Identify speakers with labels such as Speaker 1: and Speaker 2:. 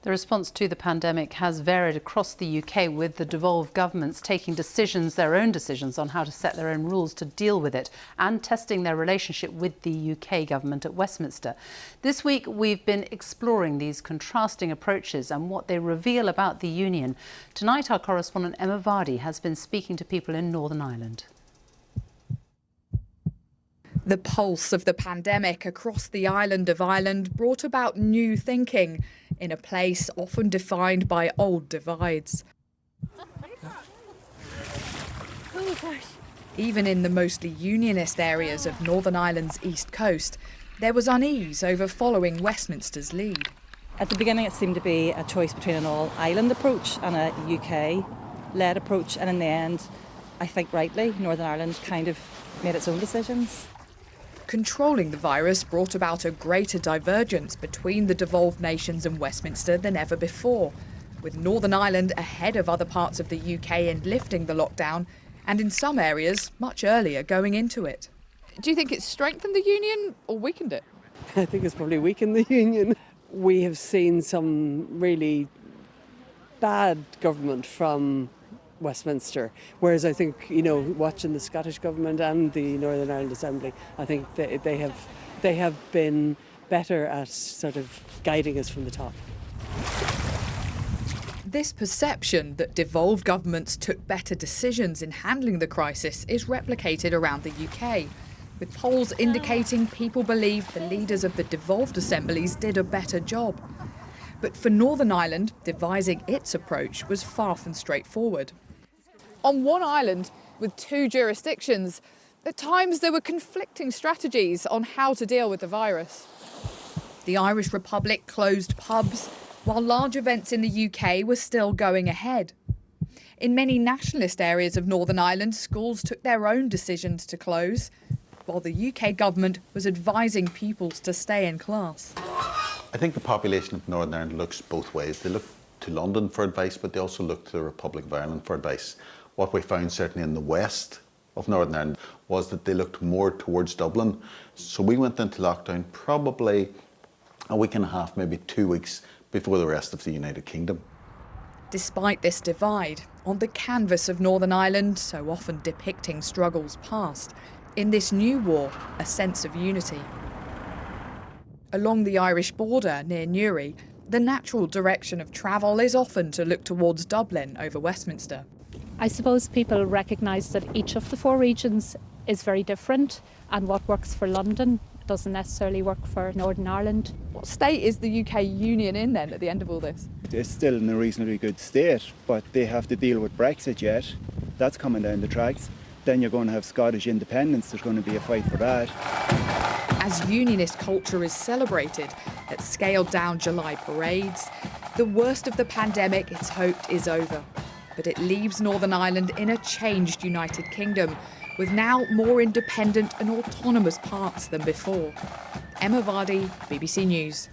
Speaker 1: The response to the pandemic has varied across the UK, with the devolved governments taking their own decisions on how to set their own rules to deal with it and testing their relationship with the UK government at Westminster. This week we've been exploring these contrasting approaches and what they reveal about the union. Tonight our correspondent Emma Vardy has been speaking to people in Northern Ireland.
Speaker 2: The pulse of the pandemic across the island of Ireland brought about new thinking in a place often defined by old divides. Even in the mostly unionist areas of Northern Ireland's east coast, there was unease over following Westminster's lead.
Speaker 3: At the beginning it seemed to be a choice between an all-island approach and a UK-led approach, and in the end, I think rightly, Northern Ireland kind of made its own decisions.
Speaker 2: Controlling the virus brought about a greater divergence between the devolved nations and Westminster than ever before, with Northern Ireland ahead of other parts of the UK in lifting the lockdown, and in some areas much earlier going into it.
Speaker 4: Do you think it's strengthened the union or weakened it?
Speaker 5: I think it's probably weakened the union. We have seen some really bad government from Westminster, whereas I think, watching the Scottish Government and the Northern Ireland Assembly, I think they have been better at sort of guiding us from the top.
Speaker 2: This perception that devolved governments took better decisions in handling the crisis is replicated around the UK, with polls indicating people believe the leaders of the devolved assemblies did a better job. But for Northern Ireland, devising its approach was far from straightforward.
Speaker 4: On one island with two jurisdictions, at times there were conflicting strategies on how to deal with the virus.
Speaker 2: The Irish Republic closed pubs, while large events in the UK were still going ahead. In many nationalist areas of Northern Ireland, schools took their own decisions to close, while the UK government was advising pupils to stay in class.
Speaker 6: I think the population of Northern Ireland looks both ways. They look to London for advice, but they also look to the Republic of Ireland for advice. What we found certainly in the west of Northern Ireland was that they looked more towards Dublin. So we went into lockdown probably a week and a half, maybe 2 weeks before the rest of the United Kingdom.
Speaker 2: Despite this divide, on the canvas of Northern Ireland, so often depicting struggles past, in this new war, a sense of unity. Along the Irish border near Newry, the natural direction of travel is often to look towards Dublin over Westminster.
Speaker 7: I suppose people recognise that each of the four regions is very different, and what works for London doesn't necessarily work for Northern Ireland.
Speaker 4: What state is the UK union in then at the end of all this?
Speaker 8: It's still in a reasonably good state, but they have to deal with Brexit yet. That's coming down the tracks. Then you're going to have Scottish independence. There's going to be a fight for that.
Speaker 2: As unionist culture is celebrated at scaled-down July parades, the worst of the pandemic, it's hoped, is over. But it leaves Northern Ireland in a changed United Kingdom, with now more independent and autonomous parts than before. Emma Vardy, BBC News.